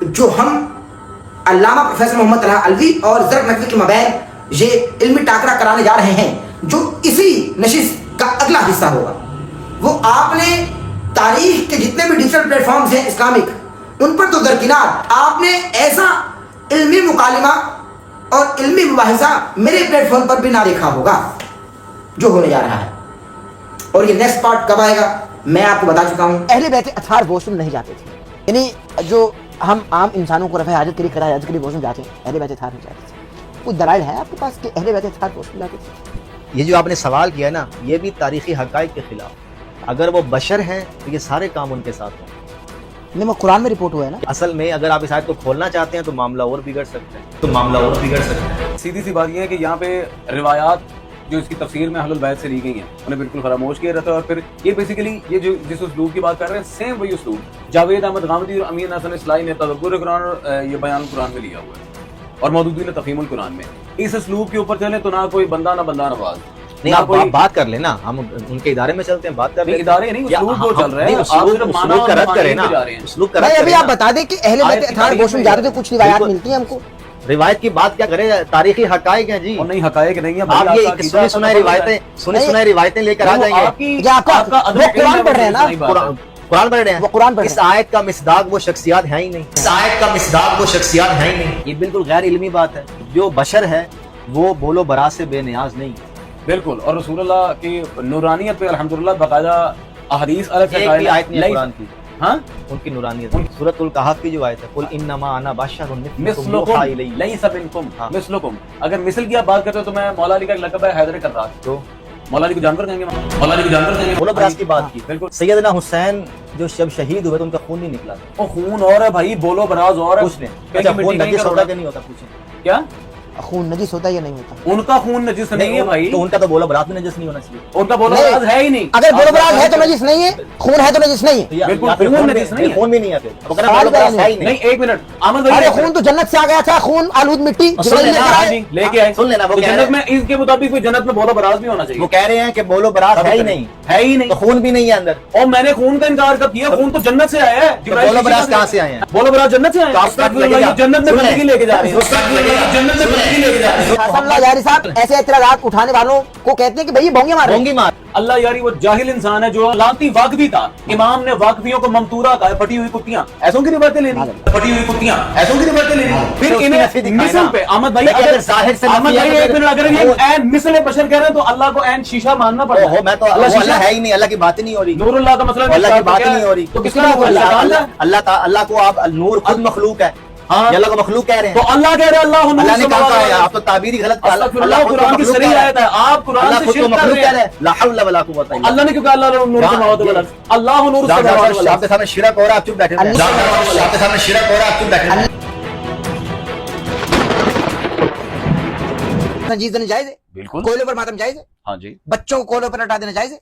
جو ہم علامہ پروفیسر محمد طلحہ علوی اور زرق نقوی کے مابین یہ علمی ٹاکرا کرانے جا رہے ہیں، جو اسی نشست کا اگلا حصہ ہوگا، وہ آپ نے تاریخ کے جتنے بھی ڈیجیٹل پلیٹ فارمز ہیں اسلامک، ان پر تو درکنار آپ نے ایسا علمی مکالمہ اور علمی مباحثہ میرے پلیٹ فارم پر بھی نہ دیکھا ہوگا جو ہونے جا رہا ہے۔ اور یہ نیکسٹ پارٹ کب آئے گا میں آپ کو بتا چکا ہوں۔ اہل بیت اطہار واش روم نہیں جاتے تھے، یعنی جو ہم عام انسانوں کو رفع حاجت کے لیے کرائے حاجت کے لیے واش روم جاتے ہیں، اہل بیت اطہار نہیں جاتے تھے۔ کوئی دلائل ہے آپ کے پاس کہ اہل بیت اطہار واش روم جاتے تھے؟ یہ جو آپ نے سوال کیا ہے نا، یہ بھی تاریخی حقائق کے خلاف۔ اگر وہ بشر ہیں تو یہ سارے کام ان کے ساتھ ہوں۔ نہیں، وہ قرآن میں رپورٹ ہوا ہے نا۔ اصل میں اگر آپ اس آیت کو کھولنا چاہتے ہیں تو معاملہ اور بگڑ سکتا ہے۔ سیدھی سی بات یہ ہے کہ یہاں پہ روایات جو اس کی تفسیر میں اہل البیت سے لی گئی ہیں انہیں بالکل خاموش کیا رہتا ہے، اور پھر یہ بیسیکلی یہ جو جس اسلوب کی بات کر رہے ہیں سیم وہی اسلوب جاوید احمد غامدی اور امین حسن اصلاحی نے تدبر قرآن اور یہ بیان قرآن میں لیا ہوا ہے، اور مودودی نے تفہیم القرآن میں۔ اس اسلوب کے اوپر چلیں تو نہ کوئی بندہ نہ بندہ نواز، نہیں آپ بات کر لیں نا، ہم ان کے ادارے میں چلتے ہیں، بات کر لیں۔ ادارے نہیں، اسلوب وہ چل رہا ہے، آپ صرف مانا اسلوب کا رد کریں نا، جا رہے ہیں۔ اسلوب کا بھائی رد ابھی کریں آپ نا۔ بتا دیں کہ اہل بیت اطہار واش روم جاتے تھے، کچھ روایات ملتی ہیں ہم کو۔ روایت کی بات کیا کریں، تاریخی حقائق ہیں جی۔ اور نہیں حقائق نہیں ہے، آپ یہ سنی سنائی روایتیں لے کر آ جائیں گے۔ وہ قرآن پڑھ رہے ہیں نا، قرآن پڑھ رہے ہیں، وہ قرآن پڑھ رہے ہیں۔ اس آیت کا مصداق وہ شخصیات ہیں ہی نہیں، یہ بالکل غیر علمی بات ہے۔ جو بشر ہے وہ بولو برا سے بے نیاز نہیں۔ بالکل، اور رسول اللہ کی نورانیت پہ الحمدللہ باقاعدہ احادیث الگ سے ایک بھی آیت نہیں ہے قرآن کی، ہاں ان کی نورانیت۔ سورۃ الکہف کی جو آیت ہے، قل انما انا بشر مثلکم یوحی الی۔ لیس منکم مثلکم، اگر مثل کی آپ بات کرتے ہو تو میں مولا علی کا ایک لقب ہے حیدر کرار، تو مولا علی کو جانور کہیں گے، مولا علی کو جانور کہیں گے۔ بولو براس کی بات کی۔ بالکل، سیدنا حسین جو جب شہید ہوئے تو ان کا خون نہیں نکلا تھا، وہ خون اور ہے بھائی، بولو براز اور ہے۔ کچھ نے اچھا خون نجس ہوتا کہ نہیں ہوتا، پوچھیں کیا خون نجس ہوتا ہے یا نہیں ہوتا؟ ان کا خون نجس نہیں ہے بھائی، تو ان کا تو بولو برات میں نجس نہیں ہونا چاہیے۔ ان کا بولو براز ہے ہی نہیں۔ اگر بولو براز ہے تو نجس نہیں ہے، خون ہے تو نجس نہیں ہے۔ بالکل، یا پھر خون نجس نہیں ہے، خون بھی نہیں ہے، پھر اگر بولو براس ہے ہی نہیں۔ نہیں۔ ایک منٹ احمد ارے بھائی، خون تو جنت سے آ گیا تھا، خون آلود مٹی سن جبرائیل لے لینا، کر ہاں آئے۔ جی، لے کے آئے، سن لینا، وہ تو کہہ رہے جنت میں اس کے مطابق کوئی جنت میں بولو براز بھی ہونا چاہیے۔ وہ کہہ رہے ہیں کہ بولو براس ہے ہی نہیں، ہے ہی نہیں، تو خون بھی نہیں ہے اندر، اور میں نے خون کا انکار کب کیا؟ خون تو جنت سے آیا ہے۔ بولو براس کہاں سے آئے ہیں؟ بولو براز جنت سے آئے ہیں۔ جنت میں بندگی لے کے جا رہے ہیں، جنت میں بندگی لے کے جا رہے ہیں۔ حسن اللہ جاری صاحب ایسے اعتراضات اٹھانے والوں کو کہتے ہیں کہ بھائی بھونگے مار رہے ہیں۔ بونگی مار۔ اللہ یاری وہ جاہل انسان ہے جو لانتی واقفی تھا۔ امام نے واقفیوں کو ممتورا کہا، پھٹی ہوئی کتیاں، ایسوں کی روایتیں لینی، پھٹی ہوئی کتیاں ایسوں کی روایتیں لینی۔ پھر انہیں مثل پہ احمد بھائی، اگر ظاہر سے احمد بھائی ایک منٹ، اگر یہ عین مثل بشر کہہ رہے ہیں تو اللہ کو عین شیشہ ماننا پڑتا ہے۔ میں تو اللہ ہے ہی نہیں، اللہ کی بات ہی نہیں ہو رہی، نور اللہ کا مسئلہ اللہ کی بات ہی نہیں ہو رہی۔ تو کس طرح اللہ کو آپ نور خود مخلوق ہے، یہ اللہ کو مخلوق کہہ رہے ہیں۔ تو اللہ کہہ رہے ہیں اللہ اللہ نے کہا ہے، آپ تو تعبیر ہی غلط کر رہے ہیں۔ اللہ قرآن کی صریح آیت ہے، آپ قرآن سے شرک کر رہے ہیں۔ لا حول ولا قوت الا اللہ نے کیوں کہا اللہ نور السماوات والارض؟ اللہ نور السماوات والارض۔ آپ کے سامنے شرک ہو رہا ہے، آپ چپ بیٹھے ہیں۔ آپ کے سامنے شرک ہو رہا ہے، آپ چپ بیٹھے ہیں۔ تنجیز دینا جائز ہے؟ بالکل، کوئلے پر ماتم جائز ہے؟ ہاں جی۔ بچوں کو کوئلے پر لٹا دینا جائز ہے؟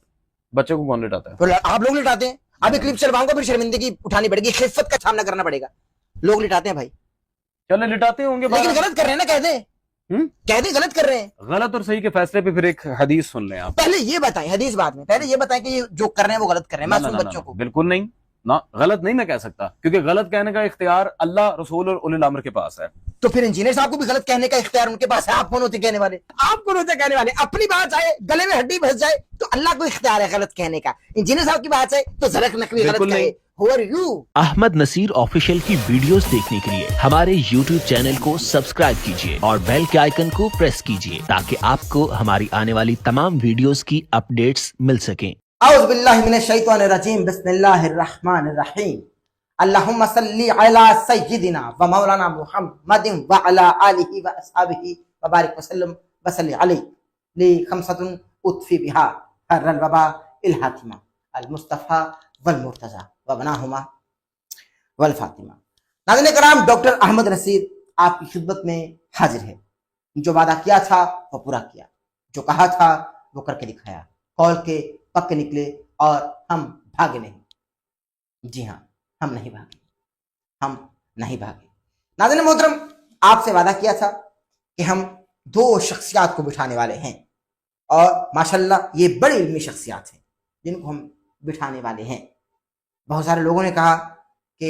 بچوں کو کون لٹاتا ہے؟ تو آپ لوگ لٹاتے ہیں۔ ابھی کلپ چلواؤں گا، پھر شرمندگی اٹھانی پڑے گی، خفت کا سامنا کرنا پڑے گا۔ لوگ لٹاتے ہیں بھائی، چلے لٹاتے ہوں گے، لیکن غلط کر رہے ہیں نا، کہہ دیں غلط کر رہے ہیں۔ غلط اور صحیح کے فیصلے پہ پھر ایک حدیث سن لیں آپ۔ پہلے یہ بتائیں، حدیث بعد میں، پہلے یہ بتائیں کہ یہ جو کر رہے ہیں وہ غلط کر رہے ہیں معصوم بچوں کو۔ بالکل نہیں، نہ غلط نہیں میں کہہ سکتا، کیونکہ غلط کہنے کا اختیار اللہ، رسول اور اولی الامر کے پاس ہے۔ تو پھر انجینئر صاحب کو بھی غلط کہنے کا اختیار ان کے پاس ہے۔ آپ کون ہوتے کہنے والے؟ آپ کون ہوتے کہنے والے؟ اپنی بات آئے گلے میں ہڈی پھنس جائے تو اللہ کو اختیار ہے غلط کہنے کا۔ انجینئر صاحب کی بات آئے تو زرق نقوی غلط بالکل کہے۔ نہیں۔ Who are you؟ Ahmed Naseer official کی ویڈیوز دیکھنے کے لیے ہمارے یوٹیوب چینل کو سبسکرائب کیجیے اور بیل کے آئیکن کو پریس کیجیے تاکہ آپ کو ہماری آنے والی تمام ویڈیوز کی اپڈیٹس مل سکیں۔ اعوذ باللہ من الشیطان الرجیم، بسم اللہ الرحمن الرحیم۔ اللہم صلی علی سیدنا و مولانا محمد و علی آلہ و اصحابہ وبارک وسلم وصلی علیہ لخمسۃ اطفی بہا حر الوبا الحاتمہ المصطفیٰ والمرتضی وبناہما والفاطمہ۔ ناظرین کرام، ڈاکٹر احمد نصیر آپ کی خدمت میں حاضر ہے۔ جو وعدہ کیا تھا وہ پورا کیا، جو کہا تھا وہ کر کے دکھایا، قول کے پکے نکلے اور ہم بھاگے نہیں۔ جی ہاں، ہم نہیں بھاگے۔ ناظرین محترم، آپ سے وعدہ کیا تھا کہ ہم دو شخصیات کو بٹھانے والے ہیں، اور ماشاءاللہ یہ بڑی علمی شخصیات ہیں جن کو ہم بٹھانے والے ہیں۔ بہت سارے لوگوں نے کہا کہ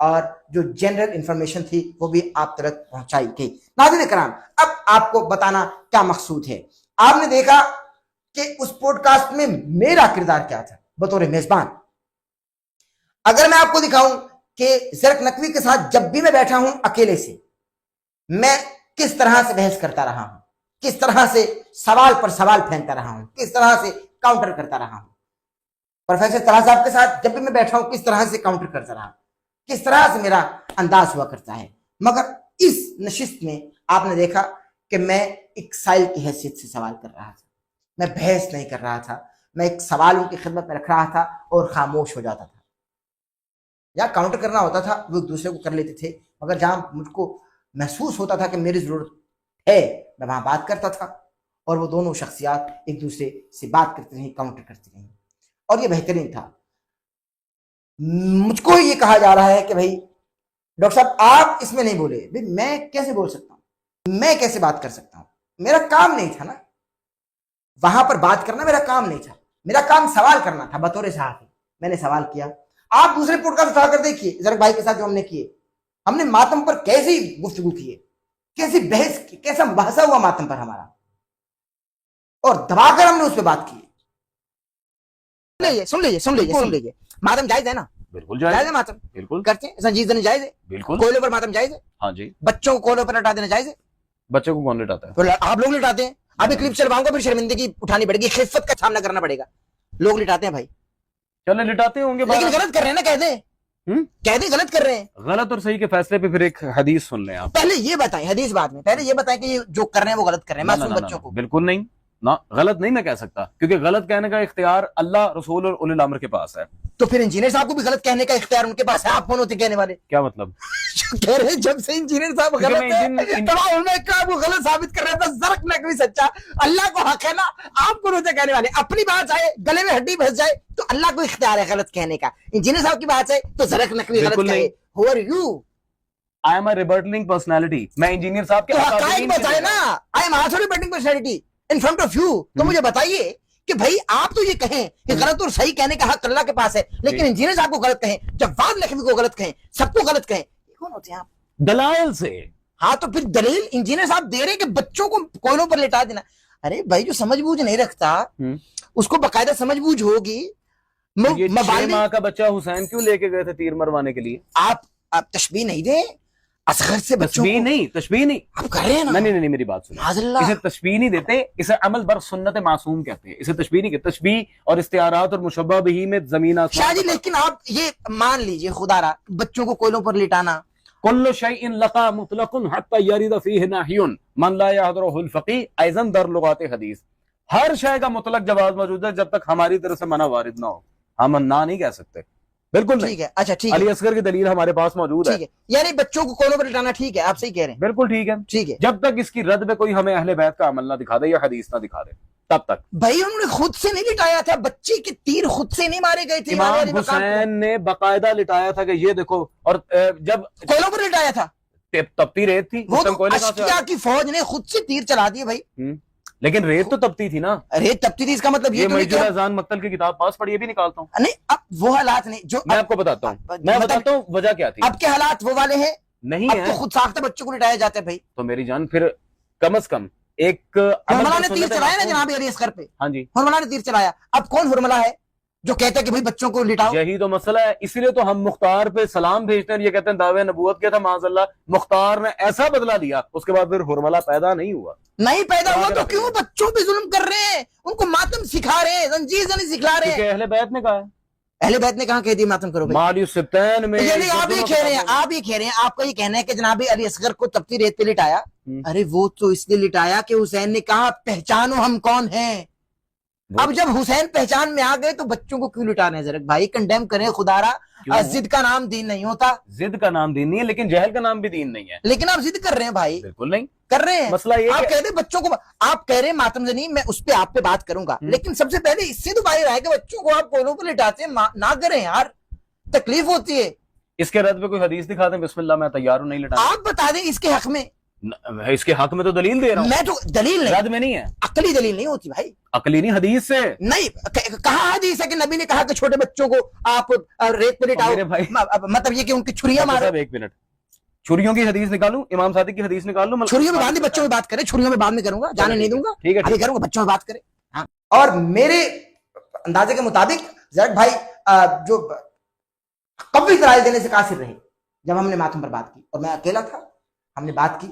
اور جو جنرل انفارمیشن تھی وہ بھی آپ تک پہنچائی گئی. ناظرین کرام، اب آپ کو بتانا کیا مقصود ہے. آپ نے دیکھا کہ اس پوڈ کاسٹ میں میرا کردار کیا تھا بطور میزبان. اگر میں آپ کو دکھاؤں کہ زرق نقوی کے ساتھ جب بھی میں بیٹھا ہوں اکیلے سے، میں کس طرح سے بحث کرتا رہا ہوں، کس طرح سے سوال پر سوال پھینکتا رہا ہوں، کس طرح سے کاؤنٹر کرتا رہا ہوں. پروفیسر طلحہ صاحب کے ساتھ جب بھی میں بیٹھا ہوں کس طرح سے کاؤنٹر کرتا رہا ہوں، کس طرح سے میرا انداز ہوا کرتا ہے. مگر اس نشست میں آپ نے دیکھا کہ میں ایک سائل کی حیثیت سے سوال کر رہا تھا. میں بحث نہیں کر رہا تھا، میں ایک سوال ان کی خدمت میں رکھ رہا تھا اور خاموش ہو جاتا تھا. یا کاؤنٹر کرنا ہوتا تھا وہ ایک دوسرے کو کر لیتے تھے، مگر جہاں مجھ کو محسوس ہوتا تھا کہ میری ضرورت ہے میں وہاں بات کرتا تھا، اور وہ دونوں شخصیات ایک دوسرے سے بات کرتے رہیں، کاؤنٹر کرتے رہیں، اور یہ بہترین تھا. مجھ کو یہ کہا جا رہا ہے کہ بھائی ڈاکٹر صاحب آپ اس میں نہیں بولے. بھائی میں کیسے بول سکتا ہوں، میں کیسے بات کر سکتا ہوں؟ میرا کام نہیں تھا نا وہاں پر بات کرنا، میرا کام نہیں تھا. میرا کام سوال کرنا تھا بطور صحافی. میں نے سوال کیا. آپ دوسرے پوڈ کاسٹ اٹھا کر دیکھیے زرق بھائی کے ساتھ جو ہم نے کیے، ہم نے ماتم پر کیسی گفتگو کی ہے، کیسی بحث کی، کیسا مباحثہ ہوا ماتم پر ہمارا، اور دبا کر ہم نے اس پہ بات کی. سن لیجیے ماتم جائز ہے نا؟ بالکل جائز ہے ماتم، بالکل کرتے ہیں سنجید زنی جائز ہے، بالکل کوئلوں پر ماتم جائز ہے، ہاں جی. بچوں کو کوئلوں پر لٹا دینا جائز ہے. بچوں کو کون لٹاتا ہے؟ تو آپ لوگ لٹاتے ہیں. ابھی کلپ چلواؤں گا پھر شرمندگی اٹھانی پڑے گی، خفت کا سامنا کرنا پڑے گا. لوگ لٹاتے ہیں بھائی، چلے لٹاتے ہوں گے، لیکن غلط کر رہے ہیں نا. کہہ دیں غلط کر رہے ہیں. غلط اور صحیح کے فیصلے پہ پھر ایک حدیث سن لیں آپ. پہلے یہ بتائیں، حدیث بعد میں، پہلے یہ بتائیں کہ یہ جو کر رہے ہیں وہ غلط کر رہے ہیں معصوم بچوں کو. بالکل نہیں، نہ غلط نہیں میں کہہ سکتا، کیونکہ غلط کہنے کا اختیار اللہ، رسول اور اولی الامر کے پاس ہے. تو پھر انجینئر صاحب کو بھی غلط کہنے کا اختیار ان کے پاس ہے. آپ کون ہوتے کہنے والے؟ کیا مطلب؟ کہہ رہے ہیں جب سے انجینئر صاحب غلط وہ غلط ثابت کر رہا تھا. زرق نقوی سچا، اللہ کو حق ہے نا. آپ کون ہوتے کہنے والے؟ اپنی بات آئے گلے میں ہڈی پھنس جائے تو اللہ کو اختیار ہے غلط کہنے کا. انجینئر صاحب کی بات ہے تو زرق نقوی غلط کہے. Who are you? I am a rebutting personality. میں انجینئر صاحب کے حقائق بتائے نا. I am also rebutting personality in front of you. تو مجھے بتائیے کہ بھائی آپ تو یہ کہیں کہ غلط اور صحیح کہنے کا حق اللہ کے پاس ہے، لیکن انجینئر صاحب کو غلط کہیں، جواد لکھوی کو غلط کہیں، سب کو غلط کہیں. یہ کون ہوتے ہیں آپ؟ دلائل سے. ہاں تو پھر دلیل انجینئر صاحب دے رہے ہیں کہ بچوں کو کوئلوں پر لٹا دینا. ارے بھائی جو سمجھ بوجھ نہیں رکھتا اس کو باقاعدہ سمجھ بوجھ ہوگی. یہ 6 ماہ کا بچہ حسین کیوں لے کے گئے تھے تیر مروانے کے لیے؟ آپ تشبیہ نہیں دیں اصغر سے بچوں تشبیہ نہیں آپ کر رہے ہیں نا. نہیں میری بات سنیں. اسے تشبیہ نہیں دیتے، اسے عمل بر سنت معصوم کہتے ہیں. اسے تشبیہ نہیں کہتے. تشبیہ اور استعارات اور مشبہ بہی میں زمین شاہ جی، لیکن آپ یہ مان لیجئے خدا را بچوں کو کوئلوں پر لٹانا. کل شیء لقا مطلق حتی یرد فیہ ناہی من لا یحضرہ الفقیہ ایضا در لغات حدیث. ہر شے کا مطلق جواز موجود ہے جب تک ہماری طرف سے منع وارد نہ ہو. ہم نہ نہیں کہہ سکتے. بالکل ٹھیک ہے. اچھا ٹھیک ہے، علی اصغر کی دلیل ہمارے پاس موجود ہے. یعنی بچوں کو کوئلوں پر لٹانا ٹھیک ہے، آپ صحیح کہہ رہے ہیں. بالکل ٹھیک ہے. جب تک اس کی رد میں کوئی ہمیں اہل بیت کا عمل نہ دکھا دے یا حدیث نہ دکھا دے تب تک. بھائی انہوں نے خود سے نہیں لٹایا تھا، بچے کے تیر خود سے نہیں مارے گئے تھے. امام حسین نے باقاعدہ لٹایا تھا کہ یہ دیکھو، اور جب کوئلوں پر لٹایا تھا تپتی ریت تھی وہ تو اشقیاء کی فوج نے خود سے تیر چلا دیے بھائی. لیکن ریت تو تپتی تھی نا. ریت تپتی تھی، اس کا مطلب یہ میجر اذان مقتل کی کتاب پاس پڑھی، یہ بھی نکالتا ہوں. نہیں اب وہ حالات نہیں جو میں آپ کو بتاتا ہوں وجہ کیا تھی. اب کے حالات وہ والے ہیں نہیں ہے، خود ساختہ بچوں کو لٹایا جاتا ہے بھائی. تو میری جان پھر کم از کم ایک حرملہ نے تیر چلایا نا جناب علی اصغر پہ. ہاں جی، حرملہ نے تیر چلایا. اب کون حرملہ ہے جو کہتا ہے کہ بھائی بچوں کو لٹاؤ؟ یہی تو مسئلہ ہے. اسی لیے تو ہم مختار پہ سلام بھیجتے ہیں. یہ کہتے ہیں دعوے نبوت کیا تھا، معاذ اللہ مختار نے ایسا بدلہ دیا، اس کے بعد پھر حرملہ پیدا نہیں ہوا. نہیں پیدا ہوا تو کیوں بچوں پہ ظلم کر رہے ہیں، ان کو ماتم سکھا رہے ہیں، زنجیر زنی سکھلا رہے ہیں. کیونکہ اہل بیت نے کہا ہے. اہل بیت نے کہاں کہہ دی ماتم کرو بھائی؟ مالی سبتین میں یعنی آپ یہ کہہ رہے ہیں آپ کا یہ کہنا ہے کہ جناب علی اصغر کو تپتی ریت پہ لٹایا. ارے وہ تو اس لیے لٹایا کہ حسین نے کہا پہچانو ہم کون ہیں. اب جب حسین پہچان میں آ گئے تو بچوں کو کیوں لٹانے ہیں؟ زرق بھائی کنڈیم کریں خدا را. ضد کا نام دین نہیں ہوتا. ضد کا نام دین نہیں ہے، لیکن جہل کا نام بھی دین نہیں ہے. لیکن آپ ضد کر رہے ہیں بھائی. بالکل نہیں کر رہے ہیں. مسئلہ یہ آپ کہہ رہے بچوں کو، آپ کہہ رہے ہیں ماتم زنی، میں اس پہ آپ پہ بات کروں گا، لیکن سب سے پہلے اس سے تو باہر آئے کہ بچوں کو آپ کولوں پہ لٹاتے ہیں. نہ کریں یار، تکلیف ہوتی ہے. اس کے رد پہ کوئی حدیث دکھا دیں، بسم اللہ میں تیار ہوں نہیں لٹانا. آپ بتا دیں اس کے حق میں. اس کے حق میں تو دلیل دے رہا ہوں, میں تو دلیل نہیں, رد میں نہیں ہے, عقلی دلیل نہیں ہوتی بھائی, عقلی نہیں, حدیث سے نہیں. کہاں حدیث ہے کہ نبی نے کہا کہ چھوٹے بچوں کو آپ ریت پہ لٹاؤ؟ میرے بھائی, مطلب یہ کہ ان کی چھریاں مارو. ایک منٹ, چھریوں کی حدیث نکالوں, امام صادق کی حدیث نکال لوں, چھریوں میں بعد میں بچوں میں بات کریں, چھریوں میں بعد میں کروں گا, جانے نہیں دوں گا, ٹھیک ہے, ابھی کروں گا, بچوں میں بات کریں. اور میرے اندازے کے مطابق زید بھائی جو قوی دلائل دینے سے قاصر رہے جب ہم نے ماتم پر بات کی, اور میں اکیلا تھا, ہم نے بات کی,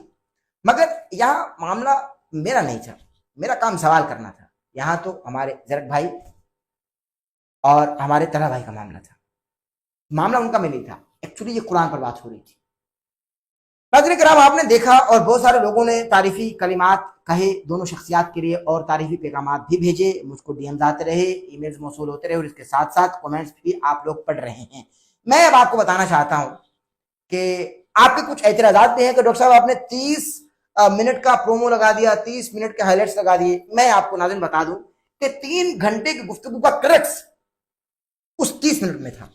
مگر یہاں معاملہ میرا نہیں تھا, میرا کام سوال کرنا تھا. یہاں تو ہمارے زرق بھائی اور ہمارے طلحہ بھائی کا معاملہ تھا, معاملہ ان کا میں نہیں تھا. ایکچولی یہ قرآن پر بات ہو رہی تھی. ناظرین کرام, آپ نے دیکھا اور بہت سارے لوگوں نے تعریفی کلمات کہے دونوں شخصیات کے لیے, اور تعریفی پیغامات بھی بھیجے, مجھ کو ڈی ایم آتے رہے, ای میلز موصول ہوتے رہے, اور اس کے ساتھ ساتھ کمنٹس بھی آپ لوگ پڑھ رہے ہیں. میں اب آپ کو بتانا چاہتا ہوں کہ آپ کے کچھ اعتراضات بھی ہیں کہ ڈاکٹر صاحب آپ نے 30 منٹ کا پرومو لگا دیا, 30 منٹ کے ہائی لائٹس لگا دیے. میں آپ کو ناظرین بتا دوں کہ 3 گھنٹے کی گفتگو کا کریکٹس اس 30 منٹ میں تھا.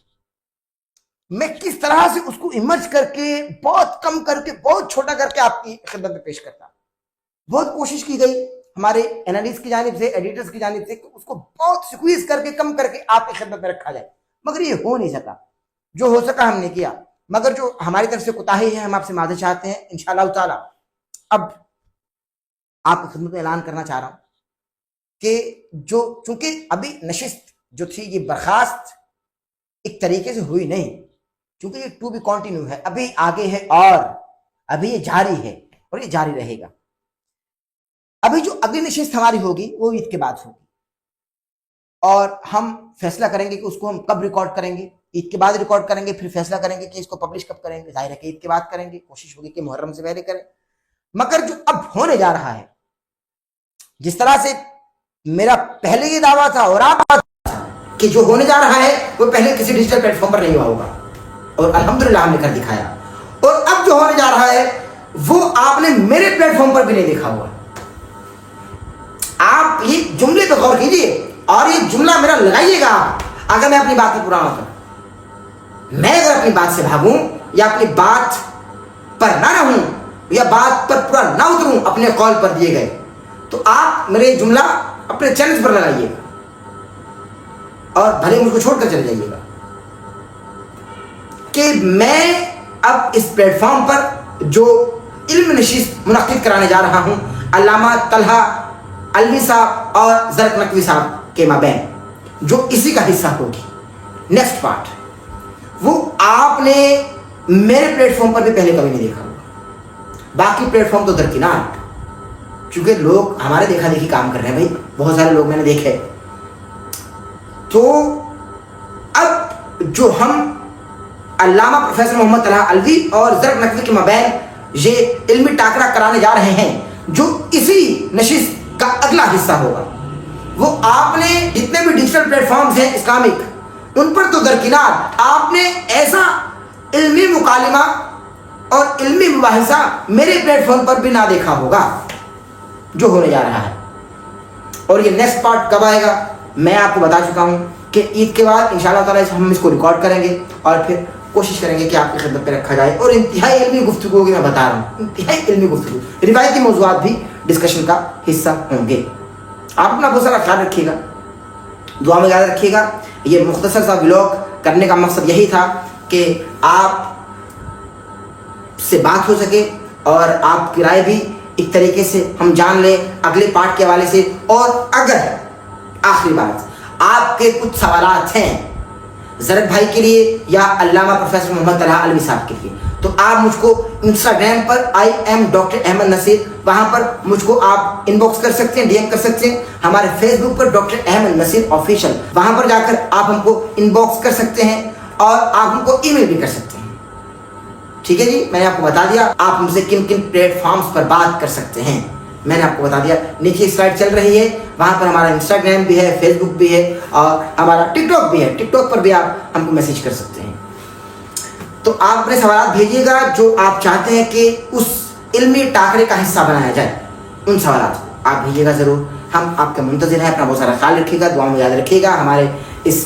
میں کس طرح سے اس کو ایمرج کر کے, بہت کم کر کے, بہت چھوٹا کر کے آپ کی خدمت میں پیش کرتا. بہت کوشش کی گئی ہمارے اینالسٹ کی جانب سے, ایڈیٹرز کی جانب سے, کہ اس کو بہت سکویز کر کے, کم کر کے آپ کی خدمت میں رکھا جائے, مگر یہ ہو نہیں سکا. جو ہو سکا ہم نے کیا, مگر جو ہماری طرف سے کوتاہی ہے ہم آپ سے معذرت چاہتے ہیں. انشاءاللہ تعالی اب آپ کی خدمت میں اعلان کرنا چاہ رہا ہوں کہ چونکہ ابھی نشست جو تھی یہ برخاست ایک طریقے سے ہوئی نہیں, چونکہ یہ ٹو بی کنٹینیو ہے, ابھی آگے ہے, اور ابھی یہ جاری ہے اور یہ جاری رہے گا. ابھی جو اگلی نشست ہماری ہوگی وہ عید کے بعد ہوگی, اور ہم فیصلہ کریں گے کہ اس کو ہم کب ریکارڈ کریں گے. عید کے بعد ریکارڈ کریں گے, پھر فیصلہ کریں گے کہ اس کو پبلش کب کریں گے. ظاہر ہے کہ عید کے بعد کریں گے, کوشش ہوگی کہ محرم سے پہلے کریں. مگر جو اب ہونے جا رہا ہے, جس طرح سے میرا پہلے یہ دعویٰ تھا اور آپ کہ جو ہونے جا رہا ہے وہ پہلے کسی ڈیجیٹل پلیٹ فارم پر نہیں ہوا ہوگا, اور الحمدللہ ہم نے کر دکھایا. اور اب جو ہونے جا رہا ہے وہ آپ نے میرے پلیٹ فارم پر بھی نہیں دیکھا ہوا. آپ یہ جملے پہ غور کیجیے, اور یہ جملہ میرا لگائیے گا آپ, اگر میں اپنی بات پہ پورا ہوتا, میں اگر اپنی بات سے بھاگوں یا اپنی بات پر نہ رہوں یا بات پر پورا نہ اتروں اپنے قول پر دیے گئے, تو آپ میرے جملہ اپنے چینل پر لگائیے گا, اور بھلے مجھ کو چھوڑ کر چلے جائیے گا. کہ میں اب اس پلیٹ فارم پر جو علم نشست منعقد کرانے جا رہا ہوں علامہ طلحہ علوی صاحب اور زرق نقوی صاحب کے مابین, جو اسی کا حصہ ہوگی نیکسٹ پارٹ, وہ آپ نے میرے پلیٹ فارم پر بھی پہلے کبھی نہیں دیکھا ہوگا. باقی پلیٹ فارم تو درکنار, چونکہ لوگ ہمارے دیکھا دیکھی کام کر رہے ہیں بھائی, بہت سارے لوگ میں نے دیکھے. تو اب جو ہم علامہ پروفیسر محمد طلحہ علوی اور زرق نقوی کے مابین یہ علمی ٹاکرا کرانے جا رہے ہیں, جو اسی نشست کا اگلا حصہ ہوگا, وہ آپ نے جتنے بھی ڈیجیٹل پلیٹ فارمز ہیں اسلامک, ان پر تو درکنار آپ نے ایسا علمی مکالمہ اور علمی مباحثہ میرے پلیٹ فارم پر بھی نہ دیکھا ہوگا جو ہونے جا رہا ہے. اور یہ نیکسٹ پارٹ کب آئے گا میں آپ کو بتا چکا ہوں کہ عید کے بعد انشاءاللہ تعالیٰ ہم اس کو ریکارڈ کریں گے, اور پھر کوشش کریں گے کہ آپ کی خدمت پہ رکھا جائے. اور انتہائی علمی گفتگو کی میں بتا رہا ہوں, انتہائی علمی گفتگو, روایتی موضوعات بھی ڈسکشن کا حصہ ہوں گے. آپ اپنا بہت سارا خیال رکھیے گا, دعا میں یاد رکھیے گا. یہ مختصر سا ولاگ کرنے کا مقصد یہی تھا کہ آپ سے بات ہو سکے, اور آپ کی رائے بھی ایک طریقے سے ہم جان لیں اگلے پارٹ کے حوالے سے. اور اگر آخری بات آپ کے کچھ سوالات ہیں زرق بھائی کے لیے یا علامہ پروفیسر محمد طلحہ علوی صاحب کے لیے, تو آپ مجھ کو انسٹاگرام پر ڈاکٹر احمد نصیر, وہاں پر مجھ کو آپ ان باکس کر سکتے ہیں, ڈی ایم کر سکتے ہیں. ہمارے فیس بک پر ڈاکٹر احمد نصیر آفیشیل, وہاں پر جا کر آپ ہم کو ان باکس کر سکتے ہیں, اور آپ ہم کو ای میل بھی کر سکتے ہیں. ٹھیک ہے جی, میں نے آپ کو بتا دیا آپ ہم سے کن کن پلیٹ فارمز پر بات کر سکتے ہیں. میں نے آپ کو بتا دیا, نیچے سلائڈ چل رہی ہے, وہاں پر ہمارا انسٹاگرام بھی ہے, فیس بک بھی ہے, اور ہمارا ٹک ٹاک بھی ہے. ٹک ٹاک پر بھی آپ ہم کو میسج کر سکتے ہیں. تو آپ اپنے سوالات بھیجیے گا جو آپ چاہتے ہیں کہ اس علمی ٹاکرے کا حصہ بنایا جائے, ان سوالات آپ بھیجیے گا ضرور. ہم آپ کے منتظر ہیں. اپنا بہت سارا خیال رکھیے گا, دعا میں یاد رکھیے گا. ہمارے اس